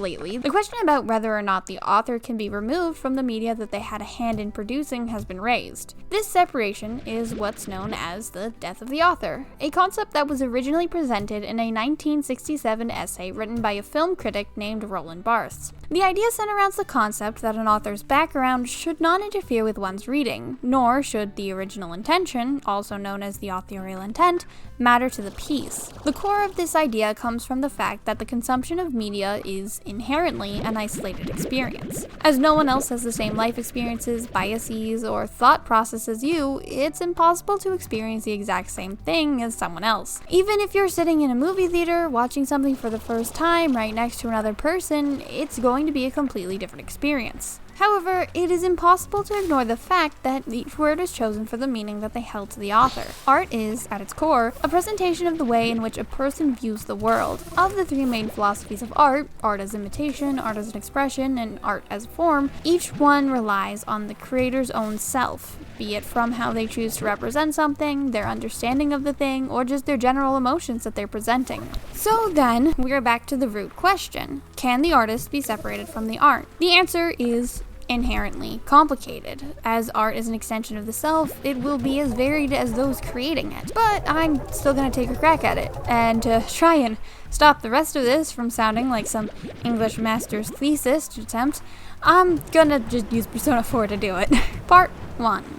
lately, the question about whether or not the author can be removed from the media that they had a hand in producing has been raised. This separation is what's known as the death of the author, a concept that was originally presented in a 1967 essay written by a film critic named Roland Barthes. The idea centers around the concept that an author's background should not interfere with one's reading, nor should the original intention, also known as the authorial intent, matter to the piece. The core of this idea comes from the fact that the consumption of media is inherently an isolated experience. As no one else has the same life experiences, biases, or thought process as you, it's impossible to experience the exact same thing as someone else. Even if you're sitting in a movie theater watching something for the first time right next to another person, it's going to be a completely different experience. However, it is impossible to ignore the fact that each word is chosen for the meaning that they held to the author. Art is, at its core, a presentation of the way in which a person views the world. Of the three main philosophies of art as imitation, art as an expression, and art as form, each one relies on the creator's own self, be it from how they choose to represent something, their understanding of the thing, or just their general emotions that they're presenting. So then, we're back to the root question. Can the artist be separated from the art? The answer is inherently complicated. As art is an extension of the self, it will be as varied as those creating it. But I'm still gonna take a crack at it, and to try and stop the rest of this from sounding like some English master's thesis attempt, I'm gonna just use Persona 4 to do it. Part 1.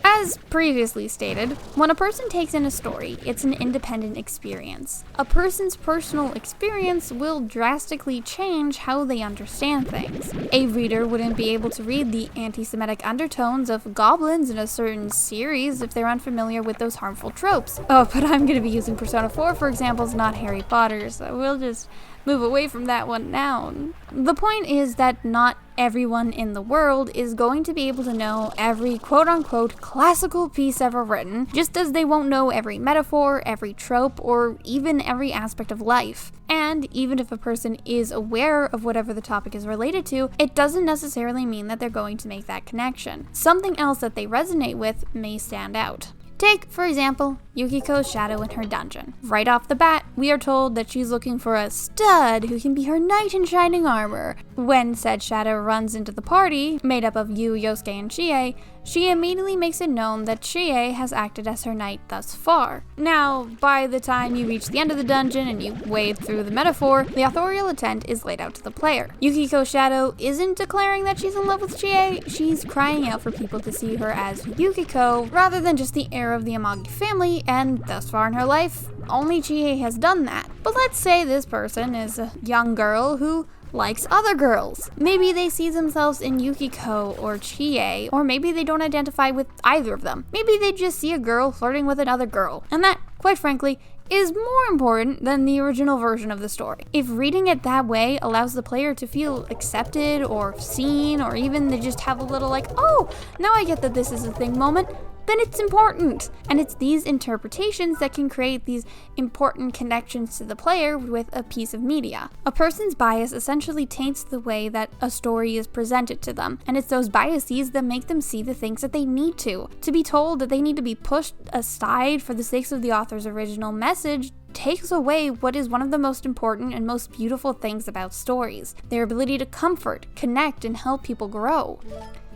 As previously stated, when a person takes in a story, it's an independent experience. A person's personal experience will drastically change how they understand things. A reader wouldn't be able to read the anti-Semitic undertones of goblins in a certain series if they're unfamiliar with those harmful tropes. Oh, but I'm going to be using Persona 4 for examples, not Harry Potter, so we'll just move away from that one now. The point is that not everyone in the world is going to be able to know every quote-unquote classical piece ever written, just as they won't know every metaphor, every trope, or even every aspect of life. And even if a person is aware of whatever the topic is related to, it doesn't necessarily mean that they're going to make that connection. Something else that they resonate with may stand out. Take, for example, Yukiko's shadow in her dungeon. Right off the bat, we are told that she's looking for a stud who can be her knight in shining armor. When said shadow runs into the party, made up of Yu, Yosuke, and Chie, she immediately makes it known that Chie has acted as her knight thus far. Now, by the time you reach the end of the dungeon and you wade through the metaphor, the authorial intent is laid out to the player. Yukiko's shadow isn't declaring that she's in love with Chie, she's crying out for people to see her as Yukiko, rather than just the heir of the Amagi family, and thus far in her life, only Chie has done that. But let's say this person is a young girl who likes other girls. Maybe they see themselves in Yukiko or Chie, or maybe they don't identify with either of them. Maybe they just see a girl flirting with another girl, and that, quite frankly, is more important than the original version of the story. If reading it that way allows the player to feel accepted or seen, or even to just have a little like, oh, now I get that this is a thing moment, then it's important. And it's these interpretations that can create these important connections to the player with a piece of media. A person's bias essentially taints the way that a story is presented to them, and it's those biases that make them see the things that they need to. To be told that they need to be pushed aside for the sake of the author's original message takes away what is one of the most important and most beautiful things about stories: their ability to comfort, connect, and help people grow.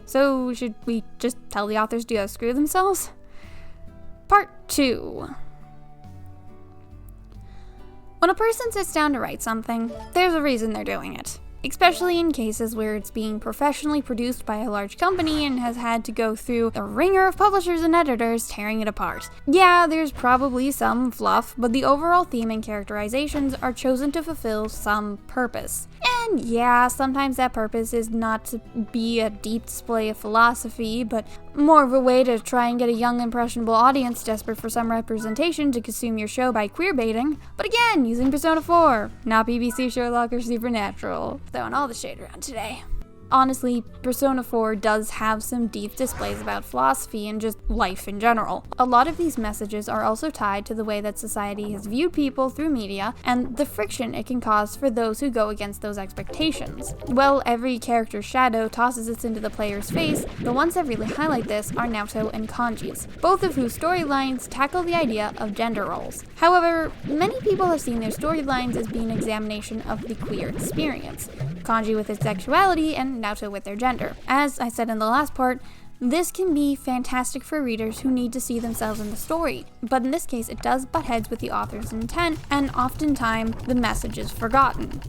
So, should we just tell the authors to screw themselves? Part 2. When a person sits down to write something, there's a reason they're doing it. Especially in cases where it's being professionally produced by a large company and has had to go through the ringer of publishers and editors tearing it apart. Yeah, there's probably some fluff, but the overall theme and characterizations are chosen to fulfill some purpose. And yeah, sometimes that purpose is not to be a deep display of philosophy, but more of a way to try and get a young, impressionable audience desperate for some representation to consume your show by queerbaiting. But again, using Persona 4, not BBC, Sherlock, or Supernatural. Throwing all the shade around today. honestly, Persona 4 does have some deep displays about philosophy and just life in general. A lot of these messages are also tied to the way that society has viewed people through media and the friction it can cause for those who go against those expectations. While every character's shadow tosses this into the player's face, the ones that really highlight this are Naoto and Kanji's, both of whose storylines tackle the idea of gender roles. However, many people have seen their storylines as being an examination of the queer experience, Kanji with his sexuality and Naoto with their gender. As I said in the last part, this can be fantastic for readers who need to see themselves in the story, but in this case it does butt heads with the author's intent, and oftentimes the message is forgotten.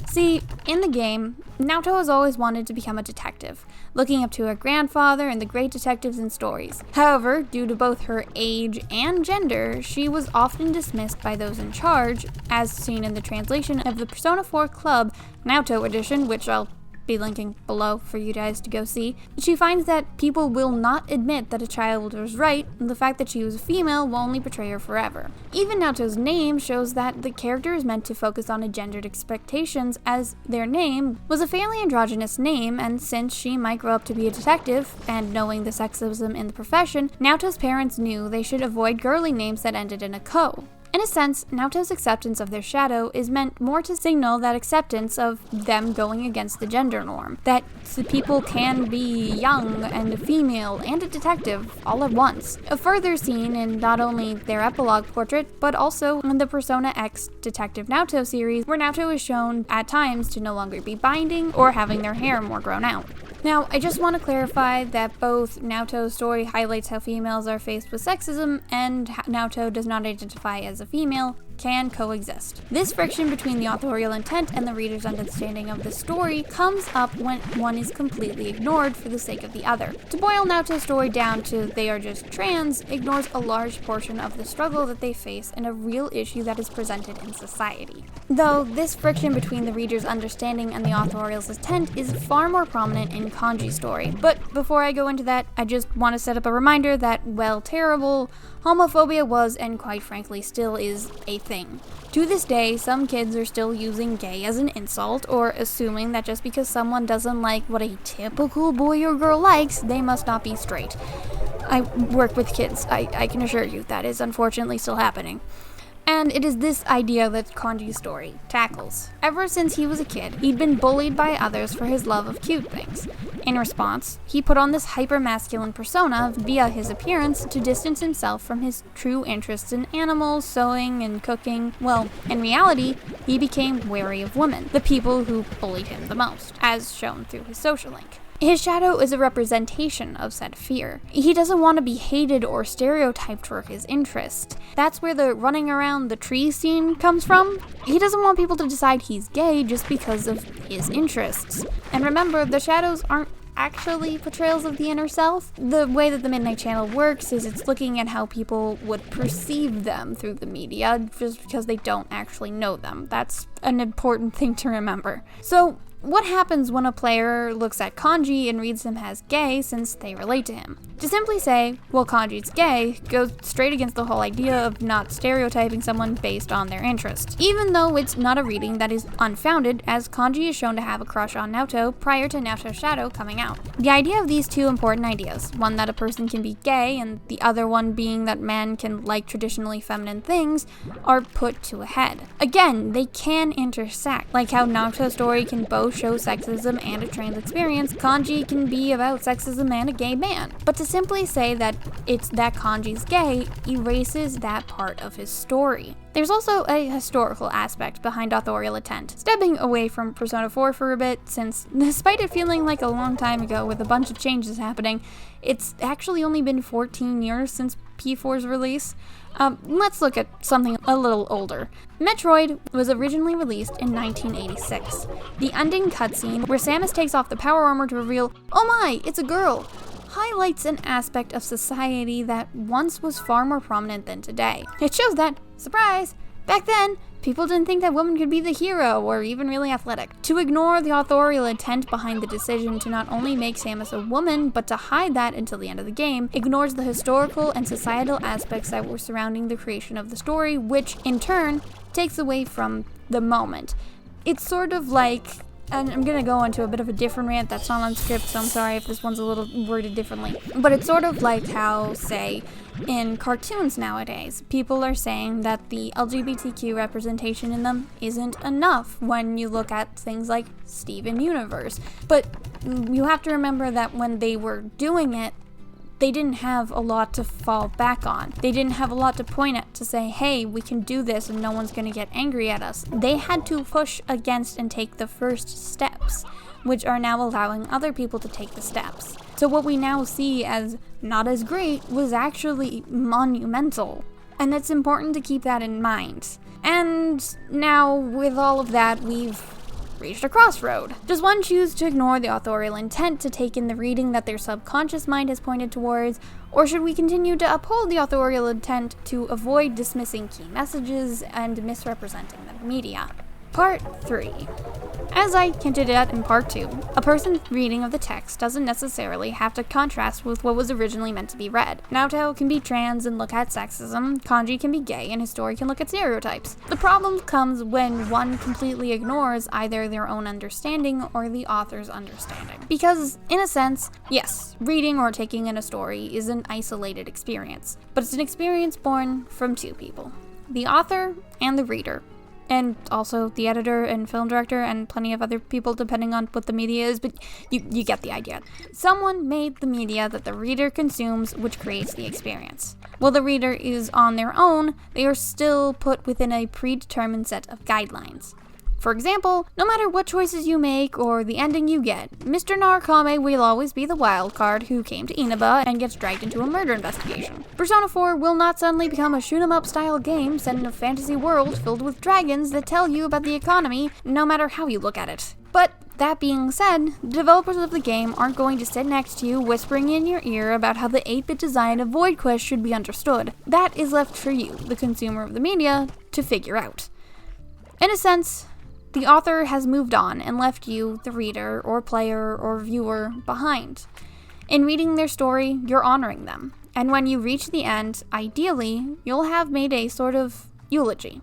See, in the game, Naoto has always wanted to become a detective, looking up to her grandfather and the great detectives in stories. However, due to both her age and gender, she was often dismissed by those in charge, as seen in the translation of the Persona 4 Club Naoto edition, which I'll be linking below for you guys to go see. She finds that people will not admit that a child was right, and the fact that she was a female will only betray her forever. Even Naoto's name shows that the character is meant to focus on a gendered expectations, as their name was a fairly androgynous name, and since she might grow up to be a detective, and knowing the sexism in the profession, Naoto's parents knew they should avoid girly names that ended in a ko. In a sense, Naoto's acceptance of their shadow is meant more to signal that acceptance of them going against the gender norm, that people can be young and a female and a detective all at once. A further scene in not only their epilogue portrait, but also in the Persona X Detective Naoto series, where Naoto is shown at times to no longer be binding or having their hair more grown out. Now, I just want to clarify that both Naoto's story highlights how females are faced with sexism, and Naoto does not identify as a female, can coexist. This friction between the authorial intent and the reader's understanding of the story comes up when one is completely ignored for the sake of the other. To boil Naoto's story down to they are just trans ignores a large portion of the struggle that they face and a real issue that is presented in society. Though this friction between the reader's understanding and the authorial's intent is far more prominent in Kanji's story. But before I go into that, I just want to set up a reminder that, while terrible, homophobia was, and quite frankly still is, a thing. To this day, some kids are still using gay as an insult, or assuming that just because someone doesn't like what a typical boy or girl likes, they must not be straight. I work with kids. I can assure you that is unfortunately still happening. And it is this idea that Kanji's story tackles. Ever since he was a kid, he'd been bullied by others for his love of cute things. In response, he put on this hyper-masculine persona via his appearance to distance himself from his true interests in animals, sewing, and cooking. Well, in reality, he became wary of women, the people who bullied him the most, as shown through his social link. His shadow is a representation of said fear. He doesn't want to be hated or stereotyped for his interest. That's where the running around the tree scene comes from. He doesn't want people to decide he's gay just because of his interests. And remember, the shadows aren't actually portrayals of the inner self. The way that the Midnight Channel works is it's looking at how people would perceive them through the media just because they don't actually know them. That's an important thing to remember. So, what happens when a player looks at Kanji and reads him as gay since they relate to him? To simply say, well, Kanji's gay, goes straight against the whole idea of not stereotyping someone based on their interests. Even though it's not a reading that is unfounded, as Kanji is shown to have a crush on Naoto prior to Naoto's shadow coming out. The idea of these two important ideas, one that a person can be gay and the other one being that men can like traditionally feminine things, are put to a head. Again, they can intersect, like how Naoto's story can both show sexism and a trans experience, Kanji can be about sexism and a gay man. But to simply say that it's that Kanji's gay erases that part of his story. There's also a historical aspect behind authorial intent. Stepping away from Persona 4 for a bit, since despite it feeling like a long time ago with a bunch of changes happening, it's actually only been 14 years since P4's release. Let's look at something a little older. Metroid was originally released in 1986. The ending cutscene, where Samus takes off the power armor to reveal, oh my, it's a girl, highlights an aspect of society that once was far more prominent than today. It shows that, surprise, back then, people didn't think that women could be the hero or even really athletic. To ignore the authorial intent behind the decision to not only make Samus a woman, but to hide that until the end of the game, ignores the historical and societal aspects that were surrounding the creation of the story, which, in turn, takes away from the moment. It's sort of like and I'm gonna go into a bit of a different rant that's not on script, so I'm sorry if this one's a little worded differently. But it's sort of like how, say, in cartoons nowadays, people are saying that the LGBTQ representation in them isn't enough when you look at things like Steven Universe. But you have to remember that when they were doing it, they didn't have a lot to fall back on. They didn't have a lot to point at to say, hey, we can do this and no one's gonna get angry at us. They had to push against and take the first steps, which are now allowing other people to take the steps. So what we now see as not as great was actually monumental. And it's important to keep that in mind. And now, with all of that, we've reached a crossroad. Does one choose to ignore the authorial intent to take in the reading that their subconscious mind has pointed towards, or should we continue to uphold the authorial intent to avoid dismissing key messages and misrepresenting the media? Part 3. As I hinted at in Part 2, a person's reading of the text doesn't necessarily have to contrast with what was originally meant to be read. Naoto can be trans and look at sexism, Kanji can be gay, and his story can look at stereotypes. The problem comes when one completely ignores either their own understanding or the author's understanding. Because, in a sense, yes, reading or taking in a story is an isolated experience, but it's an experience born from two people, the author and the reader. And also the editor and film director and plenty of other people depending on what the media is, but you get the idea. Someone made the media that the reader consumes, which creates the experience. While the reader is on their own, they are still put within a predetermined set of guidelines. For example, no matter what choices you make or the ending you get, Mr. Narukame will always be the wild card who came to Inaba and gets dragged into a murder investigation. Persona 4 will not suddenly become a shoot-'em-up style game set in a fantasy world filled with dragons that tell you about the economy, no matter how you look at it. But that being said, the developers of the game aren't going to sit next to you whispering in your ear about how the 8-bit design of Void Quest should be understood. That is left for you, the consumer of the media, to figure out. In a sense, the author has moved on and left you, the reader, or player, or viewer, behind. In reading their story, you're honoring them. And when you reach the end, ideally, you'll have made a sort of eulogy.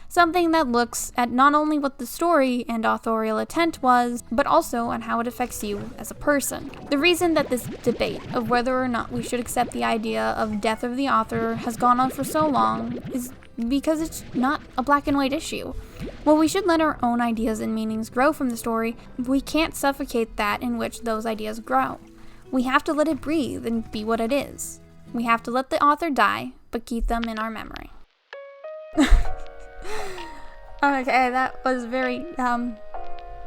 Something that looks at not only what the story and authorial intent was, but also on how it affects you as a person. The reason that this debate of whether or not we should accept the idea of death of the author has gone on for so long is because it's not a black and white issue. While we should let our own ideas and meanings grow from the story, we can't suffocate that in which those ideas grow. We have to let it breathe and be what it is. We have to let the author die, but keep them in our memory. Okay, that was very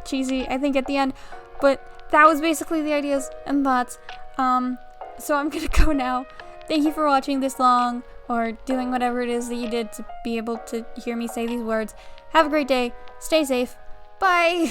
cheesy, I think, at the end, but that was basically the ideas and thoughts. So I'm gonna go now. Thank you for watching this long, or doing whatever it is that you did to be able to hear me say these words. Have a great day. Stay safe. Bye!